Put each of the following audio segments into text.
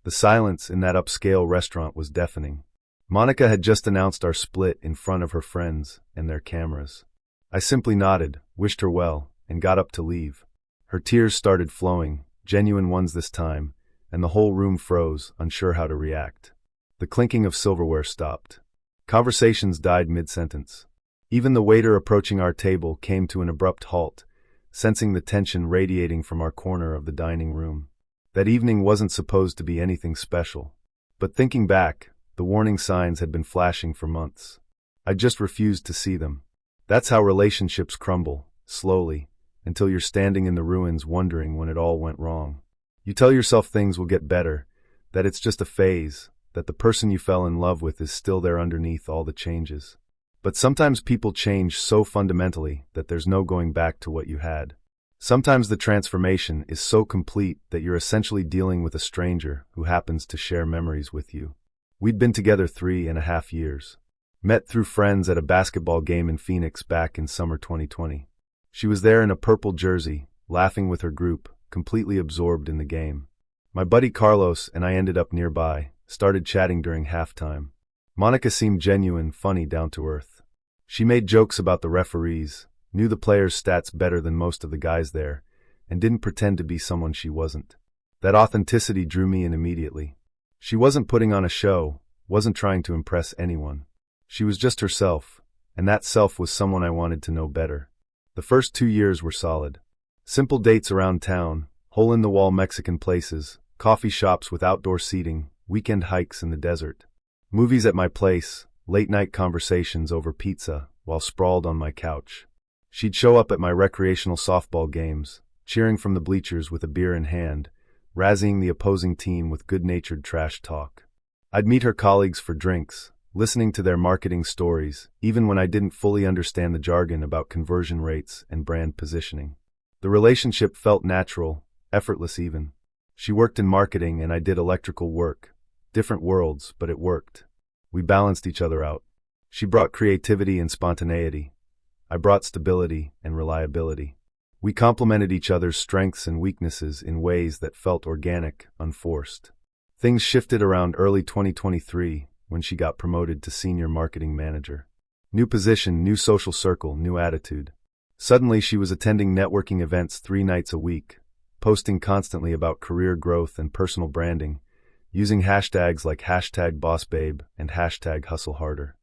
The silence in that upscale restaurant was deafening. Monica had just announced our split in front of her friends and their cameras. I simply nodded, wished her well, and got up to leave. Her tears started flowing, genuine ones this time, and the whole room froze, unsure how to react. The clinking of silverware stopped. Conversations died mid-sentence. Even the waiter approaching our table came to an abrupt halt, sensing the tension radiating from our corner of the dining room. That evening wasn't supposed to be anything special. But thinking back, the warning signs had been flashing for months. I just refused to see them. That's how relationships crumble, slowly, until you're standing in the ruins wondering when it all went wrong. You tell yourself things will get better, that it's just a phase, that the person you fell in love with is still there underneath all the changes. But sometimes people change so fundamentally that there's no going back to what you had. Sometimes the transformation is so complete that you're essentially dealing with a stranger who happens to share memories with you. We'd been together 3.5 years. Met through friends at a basketball game in Phoenix back in summer 2020. She was there in a purple jersey, laughing with her group, completely absorbed in the game. My buddy Carlos and I ended up nearby, started chatting during halftime. Monica seemed genuine, funny, down to earth. She made jokes about the referees, knew the players' stats better than most of the guys there, and didn't pretend to be someone she wasn't. That authenticity drew me in immediately. She wasn't putting on a show, wasn't trying to impress anyone. She was just herself, and that self was someone I wanted to know better. The first 2 years were solid. Simple dates around town, hole-in-the-wall Mexican places, coffee shops with outdoor seating, weekend hikes in the desert. Movies at my place, late-night conversations over pizza while sprawled on my couch. She'd show up at my recreational softball games, cheering from the bleachers with a beer in hand, razzying the opposing team with good-natured trash talk. I'd meet her colleagues for drinks, listening to their marketing stories, even when I didn't fully understand the jargon about conversion rates and brand positioning. The relationship felt natural, effortless even. She worked in marketing and I did electrical work. Different worlds, but it worked. We balanced each other out. She brought creativity and spontaneity. I brought stability and reliability. We complemented each other's strengths and weaknesses in ways that felt organic, unforced. Things shifted around early 2023 when she got promoted to senior marketing manager. New position, new social circle, new attitude. Suddenly she was attending networking events 3 nights a week, posting constantly about career growth and personal branding, using hashtags like #BossBabe and #HustleHarder.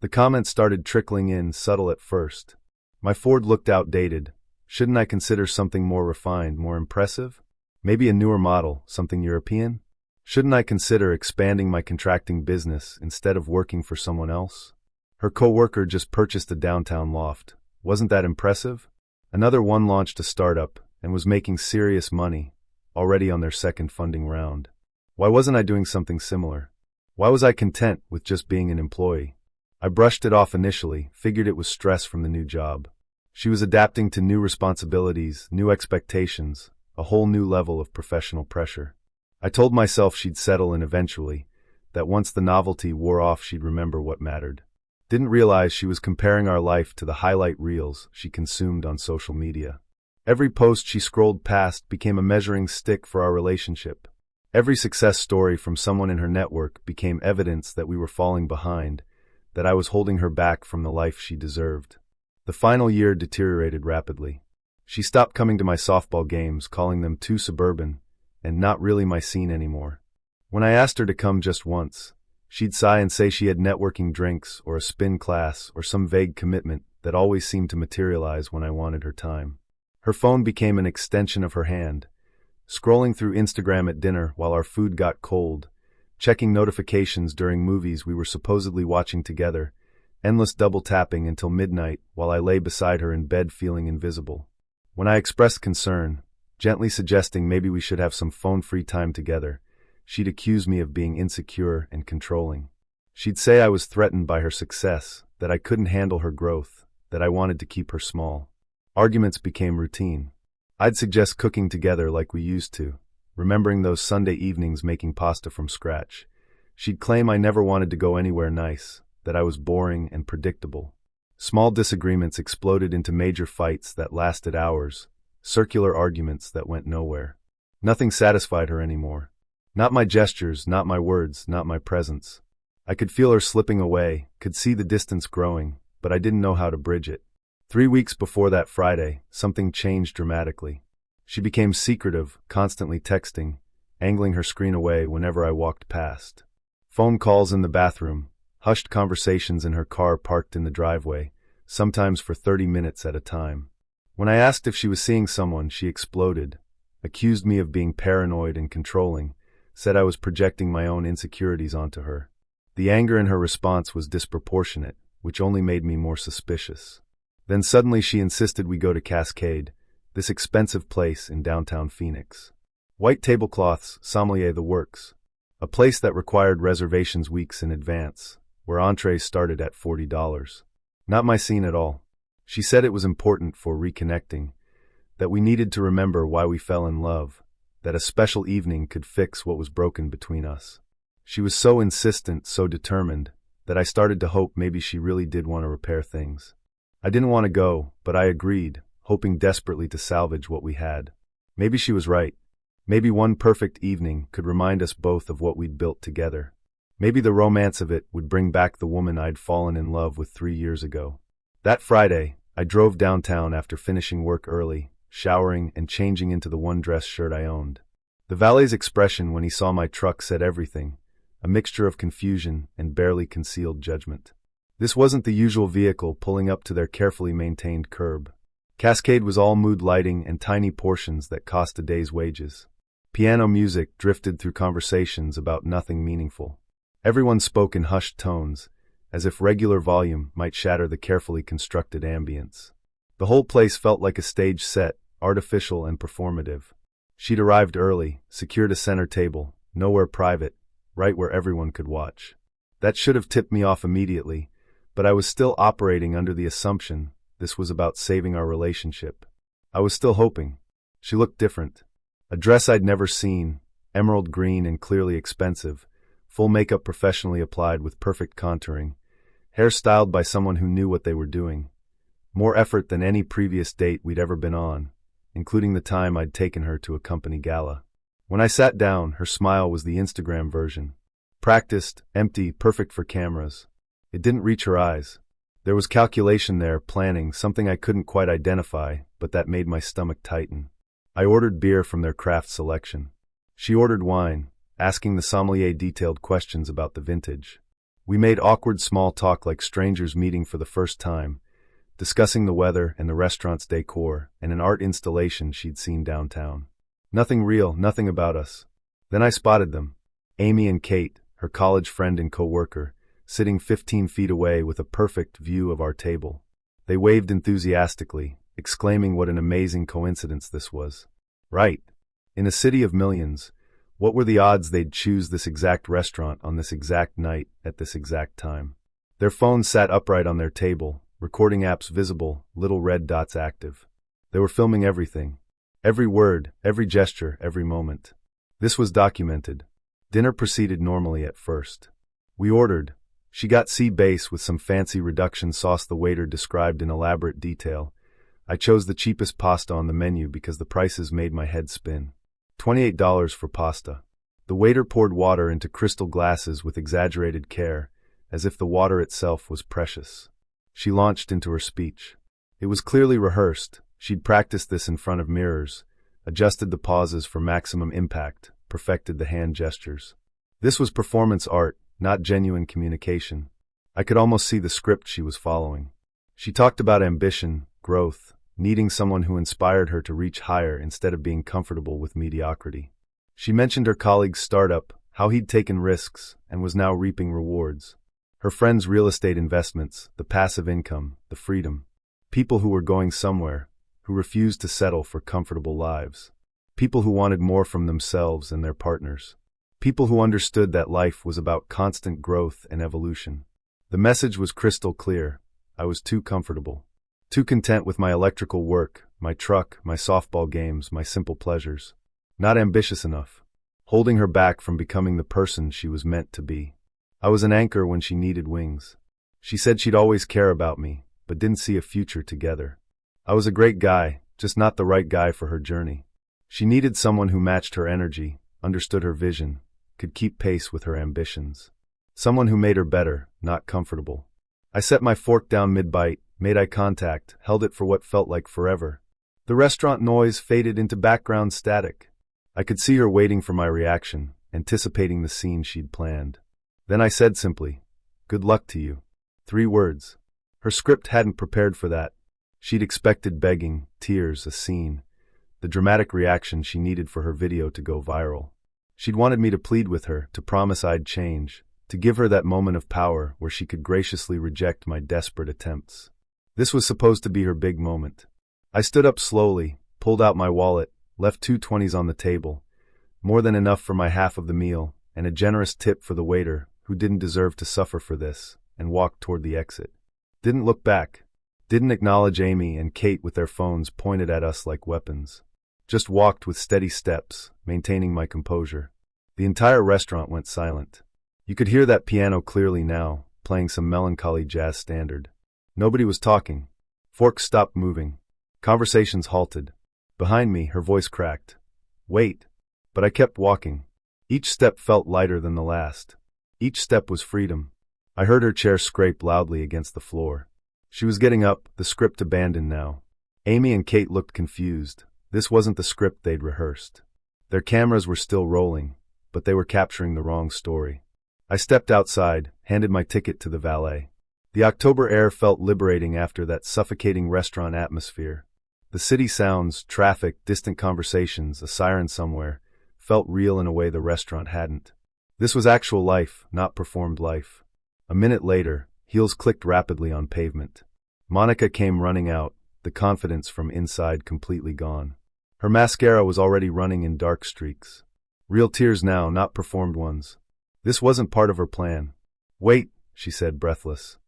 The comments started trickling in, subtle at first. My Ford looked outdated. Shouldn't I consider something more refined, more impressive? Maybe a newer model, something European? Shouldn't I consider expanding my contracting business instead of working for someone else? Her coworker just purchased a downtown loft. Wasn't that impressive? Another one launched a startup and was making serious money, already on their second funding round. Why wasn't I doing something similar? Why was I content with just being an employee? I brushed it off initially, figured it was stress from the new job. She was adapting to new responsibilities, new expectations, a whole new level of professional pressure. I told myself she'd settle in eventually, that once the novelty wore off she'd remember what mattered. Didn't realize she was comparing our life to the highlight reels she consumed on social media. Every post she scrolled past became a measuring stick for our relationship. Every success story from someone in her network became evidence that we were falling behind, that I was holding her back from the life she deserved. The final year deteriorated rapidly. She stopped coming to my softball games, calling them too suburban, and not really my scene anymore. When I asked her to come just once, she'd sigh and say she had networking drinks or a spin class or some vague commitment that always seemed to materialize when I wanted her time. Her phone became an extension of her hand, scrolling through Instagram at dinner while our food got cold, checking notifications during movies we were supposedly watching together, endless double tapping until midnight while I lay beside her in bed feeling invisible. When I expressed concern, gently suggesting maybe we should have some phone-free time together, she'd accuse me of being insecure and controlling. She'd say I was threatened by her success, that I couldn't handle her growth, that I wanted to keep her small. Arguments became routine. I'd suggest cooking together like we used to, remembering those Sunday evenings making pasta from scratch. She'd claim I never wanted to go anywhere nice, that I was boring and predictable. Small disagreements exploded into major fights that lasted hours, circular arguments that went nowhere. Nothing satisfied her anymore. Not my gestures, not my words, not my presence. I could feel her slipping away, could see the distance growing, but I didn't know how to bridge it. 3 weeks before that Friday, something changed dramatically. She became secretive, constantly texting, angling her screen away whenever I walked past. Phone calls in the bathroom, hushed conversations in her car parked in the driveway, sometimes for 30 minutes at a time. When I asked if she was seeing someone, she exploded, accused me of being paranoid and controlling, said I was projecting my own insecurities onto her. The anger in her response was disproportionate, which only made me more suspicious. Then suddenly she insisted we go to Cascade, this expensive place in downtown Phoenix. White tablecloths, sommelier the works. A place that required reservations weeks in advance, where entrees started at $40. Not my scene at all. She said it was important for reconnecting, that we needed to remember why we fell in love, that a special evening could fix what was broken between us. She was so insistent, so determined, that I started to hope maybe she really did want to repair things. I didn't want to go, but I agreed, hoping desperately to salvage what we had. Maybe she was right. Maybe one perfect evening could remind us both of what we'd built together. Maybe the romance of it would bring back the woman I'd fallen in love with 3 years ago. That Friday, I drove downtown after finishing work early, showering and changing into the one dress shirt I owned. The valet's expression when he saw my truck said everything, a mixture of confusion and barely concealed judgment. This wasn't the usual vehicle pulling up to their carefully maintained curb. Cascade was all mood lighting and tiny portions that cost a day's wages. Piano music drifted through conversations about nothing meaningful. Everyone spoke in hushed tones, as if regular volume might shatter the carefully constructed ambience. The whole place felt like a stage set, artificial and performative. She'd arrived early, secured a center table, nowhere private, right where everyone could watch. That should have tipped me off immediately, but I was still operating under the assumption this was about saving our relationship. I was still hoping. She looked different. A dress I'd never seen, emerald green and clearly expensive, full makeup professionally applied with perfect contouring, hair styled by someone who knew what they were doing. More effort than any previous date we'd ever been on, including the time I'd taken her to a company gala. When I sat down, her smile was the Instagram version. Practiced, empty, perfect for cameras. It didn't reach her eyes. There was calculation there, planning, something I couldn't quite identify, but that made my stomach tighten. I ordered beer from their craft selection. She ordered wine, asking the sommelier detailed questions about the vintage. We made awkward small talk like strangers meeting for the first time, discussing the weather and the restaurant's decor and an art installation she'd seen downtown. Nothing real, nothing about us. Then I spotted them. Amy and Kate, her college friend and co-worker, sitting 15 feet away with a perfect view of our table. They waved enthusiastically, exclaiming what an amazing coincidence this was. Right. In a city of millions, what were the odds they'd choose this exact restaurant on this exact night at this exact time? Their phones sat upright on their table, recording apps visible, little red dots active. They were filming everything. Every word, every gesture, every moment. This was documented. Dinner proceeded normally at first. We ordered. She got sea bass with some fancy reduction sauce the waiter described in elaborate detail. I chose the cheapest pasta on the menu because the prices made my head spin. $28 for pasta. The waiter poured water into crystal glasses with exaggerated care, as if the water itself was precious. She launched into her speech. It was clearly rehearsed. She'd practiced this in front of mirrors, adjusted the pauses for maximum impact, perfected the hand gestures. This was performance art, not genuine communication. I could almost see the script she was following. She talked about ambition, growth, needing someone who inspired her to reach higher instead of being comfortable with mediocrity. She mentioned her colleague's startup, how he'd taken risks and was now reaping rewards. Her friends' real estate investments, the passive income, the freedom. People who were going somewhere, who refused to settle for comfortable lives. People who wanted more from themselves and their partners. People who understood that life was about constant growth and evolution. The message was crystal clear. I was too comfortable. Too content with my electrical work, my truck, my softball games, my simple pleasures. Not ambitious enough. Holding her back from becoming the person she was meant to be. I was an anchor when she needed wings. She said she'd always care about me, but didn't see a future together. I was a great guy, just not the right guy for her journey. She needed someone who matched her energy, understood her vision, could keep pace with her ambitions. Someone who made her better, not comfortable. I set my fork down mid-bite, made eye contact, held it for what felt like forever. The restaurant noise faded into background static. I could see her waiting for my reaction, anticipating the scene she'd planned. Then I said simply, "Good luck to you." 3 words. Her script hadn't prepared for that. She'd expected begging, tears, a scene, the dramatic reaction she needed for her video to go viral. She'd wanted me to plead with her, to promise I'd change, to give her that moment of power where she could graciously reject my desperate attempts. This was supposed to be her big moment. I stood up slowly, pulled out my wallet, left 2 20s on the table, more than enough for my half of the meal, and a generous tip for the waiter, who didn't deserve to suffer for this, and walked toward the exit. Didn't look back. Didn't acknowledge Amy and Kate with their phones pointed at us like weapons. Just walked with steady steps, maintaining my composure. The entire restaurant went silent. You could hear that piano clearly now, playing some melancholy jazz standard. Nobody was talking. Forks stopped moving. Conversations halted. Behind me, her voice cracked. "Wait." But I kept walking. Each step felt lighter than the last. Each step was freedom. I heard her chair scrape loudly against the floor. She was getting up, the script abandoned now. Amy and Kate looked confused. This wasn't the script they'd rehearsed. Their cameras were still rolling, but they were capturing the wrong story. I stepped outside, handed my ticket to the valet. The October air felt liberating after that suffocating restaurant atmosphere. The city sounds, traffic, distant conversations, a siren somewhere, felt real in a way the restaurant hadn't. This was actual life, not performed life. A minute later, heels clicked rapidly on pavement. Monica came running out, the confidence from inside completely gone. Her mascara was already running in dark streaks. Real tears now, not performed ones. This wasn't part of her plan. "Wait," she said, breathless.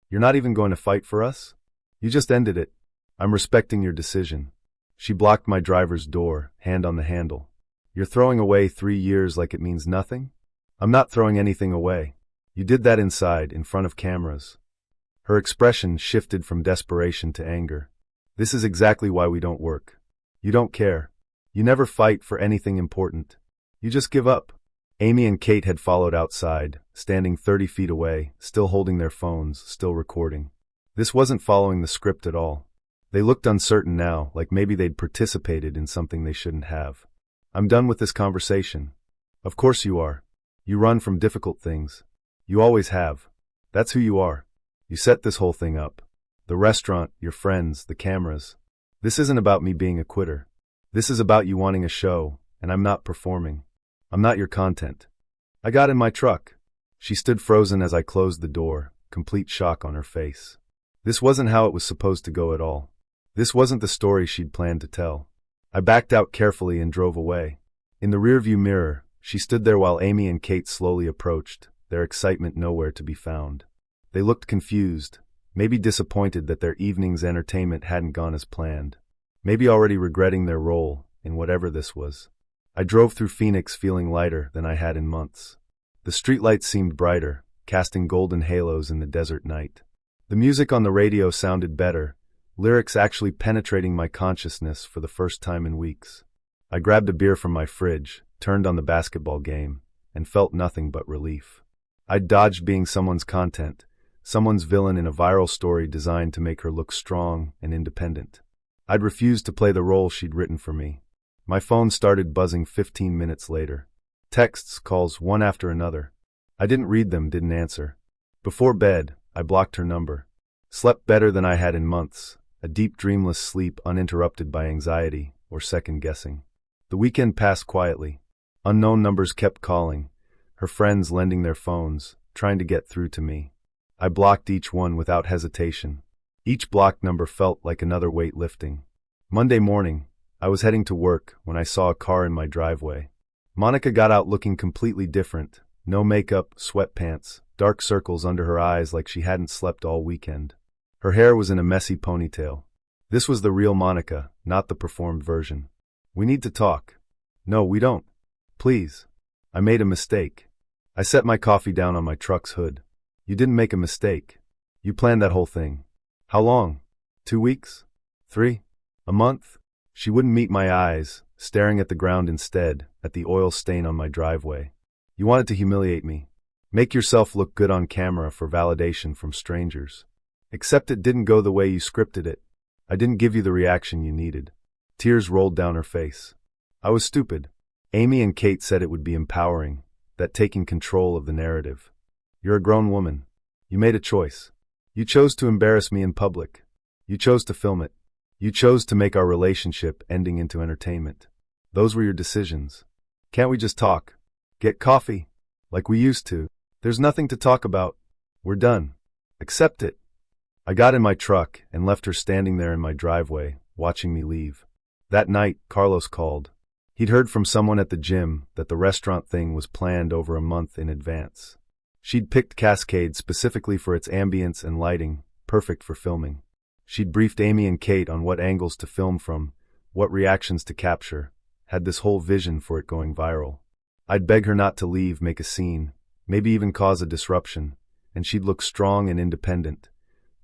"You're not even going to fight for us? You just ended it. I'm respecting your decision." She blocked my driver's door, hand on the handle. "You're throwing away 3 years like it means nothing?" "I'm not throwing anything away. You did that inside, in front of cameras." Her expression shifted from desperation to anger. "This is exactly why we don't work. You don't care. You never fight for anything important. You just give up." Amy and Kate had followed outside, standing 30 feet away, still holding their phones, still recording. This wasn't following the script at all. They looked uncertain now, like maybe they'd participated in something they shouldn't have. "I'm done with this conversation." "Of course you are. You run from difficult things. You always have. That's who you are. You set this whole thing up. The restaurant, your friends, the cameras. This isn't about me being a quitter. This is about you wanting a show, and I'm not performing. I'm not your content." I got in my truck. She stood frozen as I closed the door, complete shock on her face. This wasn't how it was supposed to go at all. This wasn't the story she'd planned to tell. I backed out carefully and drove away. In the rearview mirror, she stood there while Amy and Kate slowly approached, their excitement nowhere to be found. They looked confused, maybe disappointed that their evening's entertainment hadn't gone as planned, maybe already regretting their role in whatever this was. I drove through Phoenix feeling lighter than I had in months. The streetlights seemed brighter, casting golden halos in the desert night. The music on the radio sounded better, lyrics actually penetrating my consciousness for the first time in weeks. I grabbed a beer from my fridge, turned on the basketball game, and felt nothing but relief. I'd dodged being someone's content, someone's villain in a viral story designed to make her look strong and independent. I'd refused to play the role she'd written for me. My phone started buzzing 15 minutes later. Texts, calls, one after another. I didn't read them, didn't answer. Before bed, I blocked her number. Slept better than I had in months, a deep dreamless sleep uninterrupted by anxiety or second-guessing. The weekend passed quietly. Unknown numbers kept calling, her friends lending their phones, trying to get through to me. I blocked each one without hesitation. Each blocked number felt like another weight lifting. Monday morning, I was heading to work when I saw a car in my driveway. Monica got out looking completely different. No makeup, sweatpants, dark circles under her eyes like she hadn't slept all weekend. Her hair was in a messy ponytail. This was the real Monica, not the performed version. "We need to talk." "No, we don't. Please. I made a mistake." I set my coffee down on my truck's hood. "You didn't make a mistake. You planned that whole thing. How long? 2 weeks? 3? A month?" She wouldn't meet my eyes, staring at the ground instead, at the oil stain on my driveway. You wanted to humiliate me. Make yourself look good on camera for validation from strangers. Except it didn't go the way you scripted it. I didn't give you the reaction you needed. Tears rolled down her face. I was stupid. Amy and Kate said it would be empowering, that taking control of the narrative. You're a grown woman. You made a choice. You chose to embarrass me in public. You chose to film it. You chose to make our relationship ending into entertainment. Those were your decisions. Can't we just talk? Get coffee? Like we used to. There's nothing to talk about. We're done. Accept it. I got in my truck and left her standing there in my driveway, watching me leave. That night, Carlos called. He'd heard from someone at the gym that the restaurant thing was planned over a month in advance. She'd picked Cascade specifically for its ambience and lighting, perfect for filming. She'd briefed Amy and Kate on what angles to film from, what reactions to capture, had this whole vision for it going viral. I'd beg her not to leave, make a scene, maybe even cause a disruption, and she'd look strong and independent.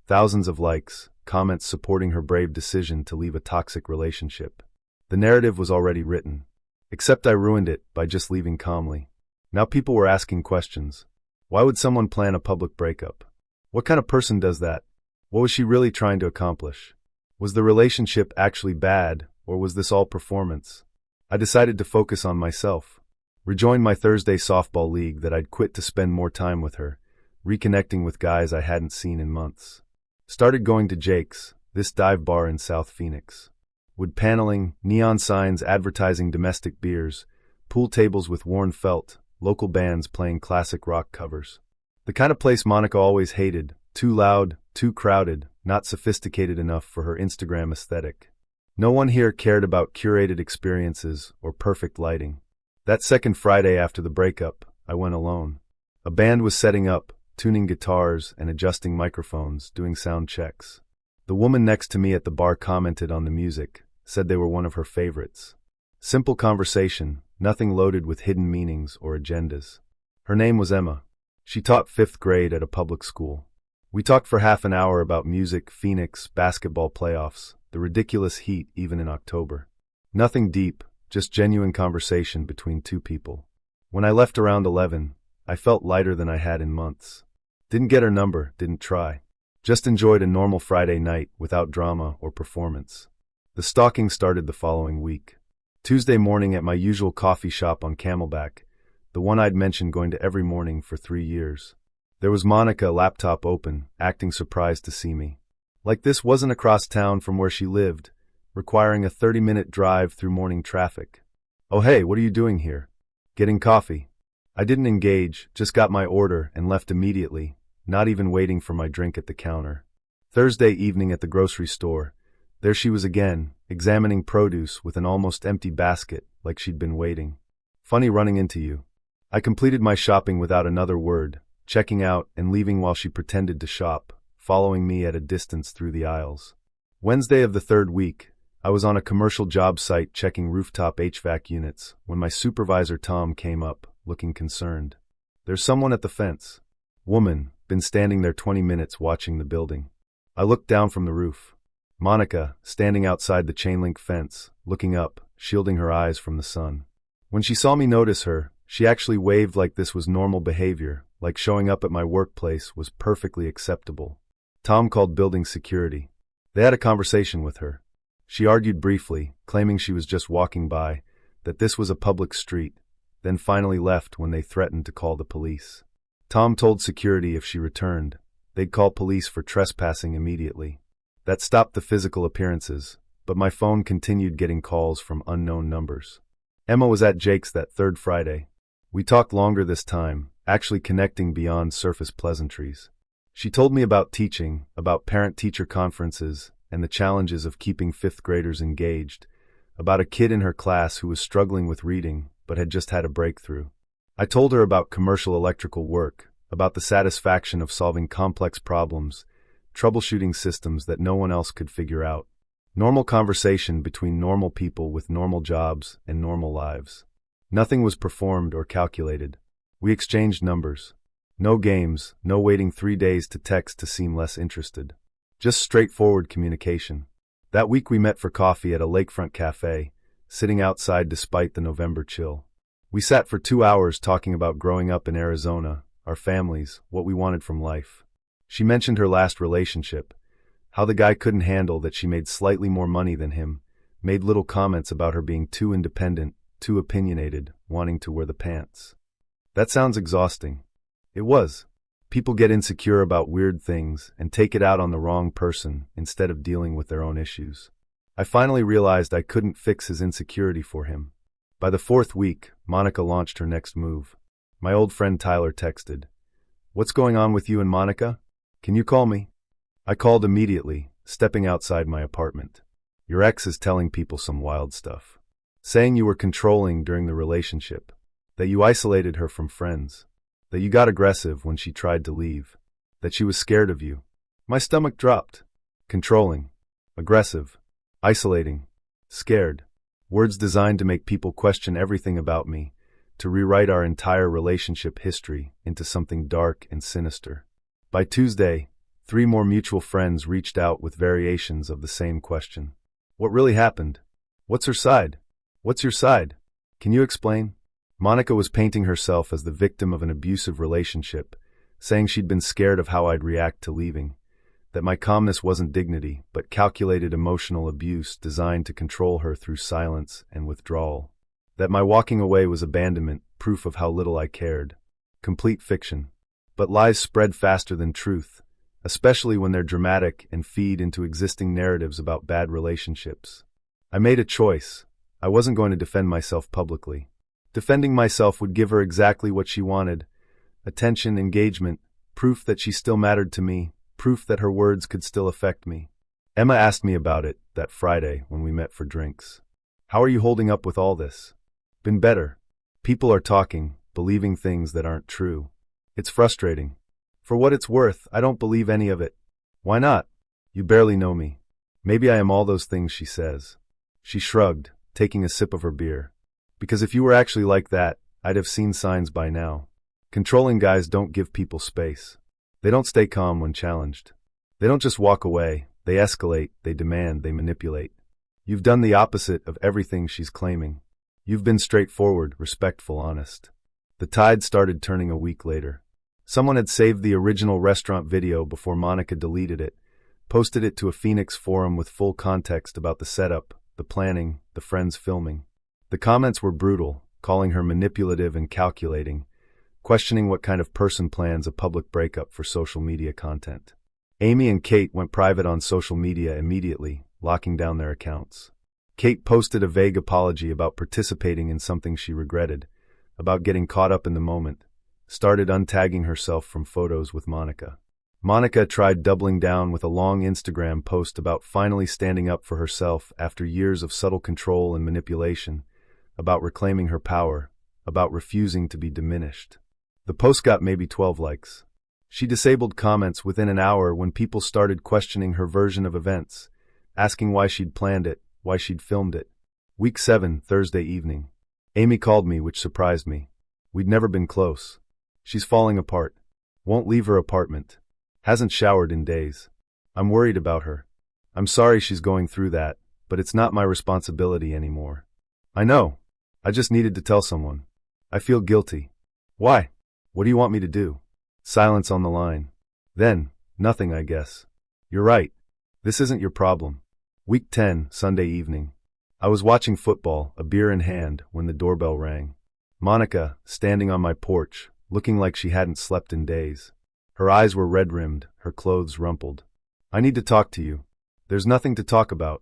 Thousands of likes, comments supporting her brave decision to leave a toxic relationship. The narrative was already written. Except I ruined it by just leaving calmly. Now people were asking questions. Why would someone plan a public breakup? What kind of person does that? What was she really trying to accomplish? Was the relationship actually bad, or was this all performance? I decided to focus on myself. Rejoined my Thursday softball league that I'd quit to spend more time with her, reconnecting with guys I hadn't seen in months. Started going to Jake's, this dive bar in South Phoenix. Wood paneling, neon signs advertising domestic beers, pool tables with worn felt, local bands playing classic rock covers. The kind of place Monica always hated, too loud, too crowded, not sophisticated enough for her Instagram aesthetic. No one here cared about curated experiences or perfect lighting. That second Friday after the breakup, I went alone. A band was setting up, tuning guitars and adjusting microphones, doing sound checks. The woman next to me at the bar commented on the music, said they were one of her favorites. Simple conversation, nothing loaded with hidden meanings or agendas. Her name was Emma. She taught 5th grade at a public school. We talked for half an hour about music, Phoenix, basketball playoffs, the ridiculous heat even in October. Nothing deep, just genuine conversation between two people. When I left around 11, I felt lighter than I had in months. Didn't get her number, didn't try. Just enjoyed a normal Friday night without drama or performance. The stalking started the following week. Tuesday morning at my usual coffee shop on Camelback, the one I'd mentioned going to every morning for 3 years. There was Monica, laptop open, acting surprised to see me. Like this wasn't across town from where she lived, requiring a 30-minute drive through morning traffic. Oh hey, what are you doing here? Getting coffee. I didn't engage, just got my order and left immediately, not even waiting for my drink at the counter. Thursday evening at the grocery store, there she was again, examining produce with an almost empty basket, like she'd been waiting. Funny running into you. I completed my shopping without another word, checking out and leaving while she pretended to shop, following me at a distance through the aisles. Wednesday of the 3rd week, I was on a commercial job site checking rooftop HVAC units when my supervisor Tom came up, looking concerned. There's someone at the fence. Woman, been standing there 20 minutes watching the building. I looked down from the roof. Monica, standing outside the chain-link fence, looking up, shielding her eyes from the sun. When she saw me notice her, she actually waved like this was normal behavior, like showing up at my workplace was perfectly acceptable. Tom called building security. They had a conversation with her. She argued briefly, claiming she was just walking by, that this was a public street, then finally left when they threatened to call the police. Tom told security if she returned, they'd call police for trespassing immediately. That stopped the physical appearances, but my phone continued getting calls from unknown numbers. Emma was at Jake's that 3rd Friday. We talked longer this time, actually connecting beyond surface pleasantries. She told me about teaching, about parent-teacher conferences, and the challenges of keeping 5th graders engaged, about a kid in her class who was struggling with reading but had just had a breakthrough. I told her about commercial electrical work, about the satisfaction of solving complex problems, troubleshooting systems that no one else could figure out. Normal conversation between normal people with normal jobs and normal lives. Nothing was performed or calculated. We exchanged numbers. No games, no waiting 3 days to text to seem less interested. Just straightforward communication. That week we met for coffee at a lakefront cafe, sitting outside despite the November chill. We sat for 2 hours talking about growing up in Arizona, our families, what we wanted from life. She mentioned her last relationship, how the guy couldn't handle that she made slightly more money than him, made little comments about her being too independent, too opinionated, wanting to wear the pants. That sounds exhausting. It was. People get insecure about weird things and take it out on the wrong person instead of dealing with their own issues. I finally realized I couldn't fix his insecurity for him. By the 4th week, Monica launched her next move. My old friend Tyler texted, "What's going on with you and Monica? Can you call me?" I called immediately, stepping outside my apartment. "Your ex is telling people some wild stuff. Saying you were controlling during the relationship, that you isolated her from friends, that you got aggressive when she tried to leave, that she was scared of you." My stomach dropped. Controlling, aggressive, isolating, scared. Words designed to make people question everything about me, to rewrite our entire relationship history into something dark and sinister. By Tuesday, 3 more mutual friends reached out with variations of the same question. What really happened? What's her side? What's your side? Can you explain? Monica was painting herself as the victim of an abusive relationship, saying she'd been scared of how I'd react to leaving, that my calmness wasn't dignity, but calculated emotional abuse designed to control her through silence and withdrawal, that my walking away was abandonment, proof of how little I cared. Complete fiction. But lies spread faster than truth, especially when they're dramatic and feed into existing narratives about bad relationships. I made a choice. I wasn't going to defend myself publicly. Defending myself would give her exactly what she wanted: attention, engagement, proof that she still mattered to me, proof that her words could still affect me. Emma asked me about it that Friday when we met for drinks. "How are you holding up with all this?" "Been better. People are talking, believing things that aren't true. It's frustrating. For what it's worth, I don't believe any of it." "Why not?" "You barely know me. Maybe I am all those things she says." She shrugged, taking a sip of her beer. "Because if you were actually like that, I'd have seen signs by now. Controlling guys don't give people space. They don't stay calm when challenged. They don't just walk away, they escalate, they demand, they manipulate. You've done the opposite of everything she's claiming. You've been straightforward, respectful, honest." The tide started turning a week later. Someone had saved the original restaurant video before Monica deleted it, posted it to a Phoenix forum with full context about the setup, the planning, the friends filming. The comments were brutal, calling her manipulative and calculating, questioning what kind of person plans a public breakup for social media content. Amy and Kate went private on social media immediately, locking down their accounts. Kate posted a vague apology about participating in something she regretted, about getting caught up in the moment, started untagging herself from photos with Monica. Monica tried doubling down with a long Instagram post about finally standing up for herself after years of subtle control and manipulation, about reclaiming her power, about refusing to be diminished. The post got maybe 12 likes. She disabled comments within an hour when people started questioning her version of events, asking why she'd planned it, why she'd filmed it. Week 7, Thursday evening. Amy called me, which surprised me. We'd never been close. She's falling apart. Won't leave her apartment. Hasn't showered in days. I'm worried about her. I'm sorry she's going through that, but it's not my responsibility anymore. I know. I just needed to tell someone. I feel guilty. Why? What do you want me to do? Silence on the line. Then, nothing, I guess. You're right. This isn't your problem. Week 10, Sunday evening. I was watching football, a beer in hand, when the doorbell rang. Monica, standing on my porch, looking like she hadn't slept in days. Her eyes were red-rimmed, her clothes rumpled. "I need to talk to you." "There's nothing to talk about.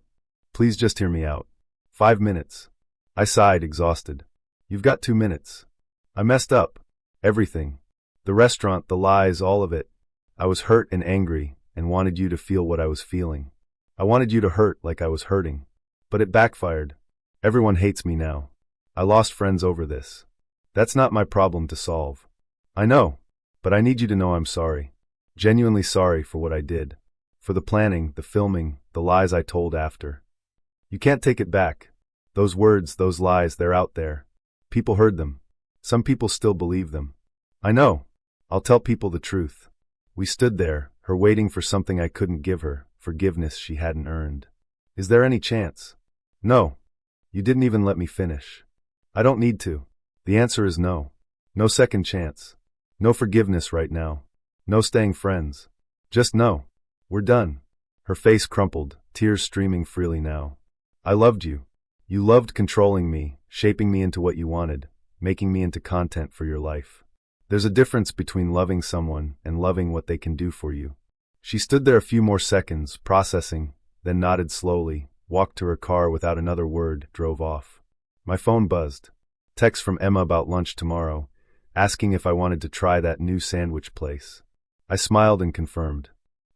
Please just hear me out." 5 minutes. I sighed, exhausted. "You've got 2 minutes. I messed up. Everything. The restaurant, the lies, all of it. I was hurt and angry and wanted you to feel what I was feeling. I wanted you to hurt like I was hurting. But it backfired. Everyone hates me now. I lost friends over this. That's not my problem to solve. I know, but I need you to know I'm sorry. Genuinely sorry for what I did. For the planning, the filming, the lies I told after. You can't take it back. Those words, those lies, they're out there. People heard them. Some people still believe them. I know. I'll tell people the truth." We stood there, her waiting for something I couldn't give her, forgiveness she hadn't earned. "Is there any chance?" "No. You didn't even let me finish." "I don't need to. The answer is no. No second chance. No forgiveness right now. No staying friends. Just no. We're done. Her face crumpled, tears streaming freely now. I loved you. You loved controlling me, shaping me into what you wanted, making me into content for your life. There's a difference between loving someone and loving what they can do for you. She stood there a few more seconds, processing, then nodded slowly, walked to her car without another word, drove off. My phone buzzed. Text from Emma about lunch tomorrow, asking if I wanted to try that new sandwich place. I smiled and confirmed.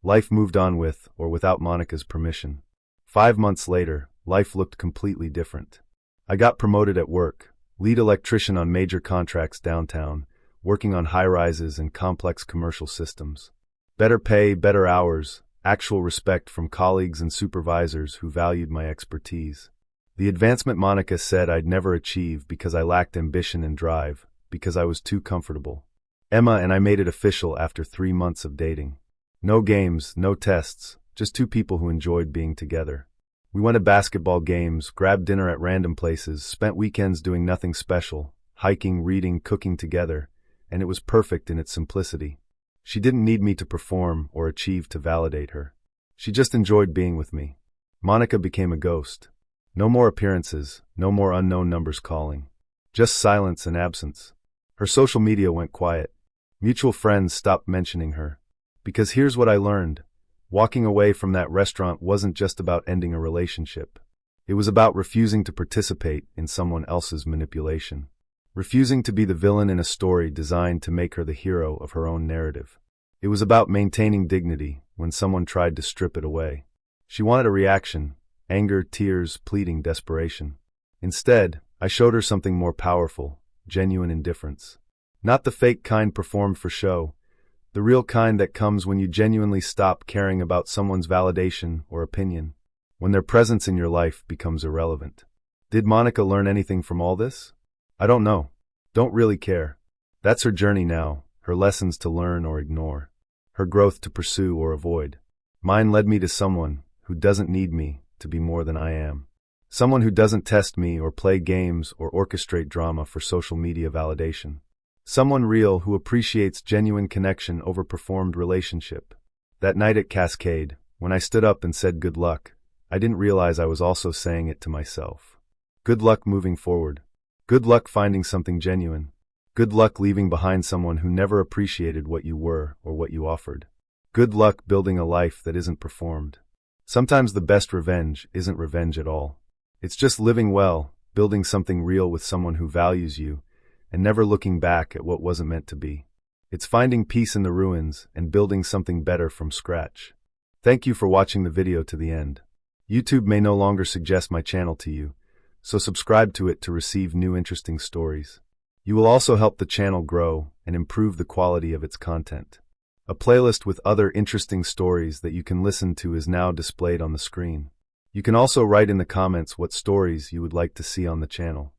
Life moved on with or without Monica's permission. 5 months later, life looked completely different. I got promoted at work, lead electrician on major contracts downtown, working on high-rises and complex commercial systems. Better pay, better hours, actual respect from colleagues and supervisors who valued my expertise. The advancement Monica said I'd never achieve because I lacked ambition and drive, because I was too comfortable. Emma and I made it official after 3 months of dating. No games, no tests, just two people who enjoyed being together. We went to basketball games, grabbed dinner at random places, spent weekends doing nothing special, hiking, reading, cooking together, and it was perfect in its simplicity. She didn't need me to perform or achieve to validate her. She just enjoyed being with me. Monica became a ghost. No more appearances, no more unknown numbers calling. Just silence and absence. Her social media went quiet. Mutual friends stopped mentioning her. Because here's what I learned. Walking away from that restaurant wasn't just about ending a relationship. It was about refusing to participate in someone else's manipulation. Refusing to be the villain in a story designed to make her the hero of her own narrative. It was about maintaining dignity when someone tried to strip it away. She wanted a reaction, anger, tears, pleading, desperation. Instead, I showed her something more powerful, genuine indifference. Not the fake kind performed for show, the real kind that comes when you genuinely stop caring about someone's validation or opinion, when their presence in your life becomes irrelevant. Did Monica learn anything from all this? I don't know. Don't really care. That's her journey now, her lessons to learn or ignore, her growth to pursue or avoid. Mine led me to someone who doesn't need me to be more than I am. Someone who doesn't test me or play games or orchestrate drama for social media validation. Someone real who appreciates genuine connection over performed relationship. That night at Cascade, when I stood up and said good luck, I didn't realize I was also saying it to myself. Good luck moving forward. Good luck finding something genuine. Good luck leaving behind someone who never appreciated what you were or what you offered. Good luck building a life that isn't performed. Sometimes the best revenge isn't revenge at all. It's just living well, building something real with someone who values you, and never looking back at what wasn't meant to be. It's finding peace in the ruins and building something better from scratch. Thank you for watching the video to the end. YouTube may no longer suggest my channel to you, so subscribe to it to receive new interesting stories. You will also help the channel grow and improve the quality of its content. A playlist with other interesting stories that you can listen to is now displayed on the screen. You can also write in the comments what stories you would like to see on the channel.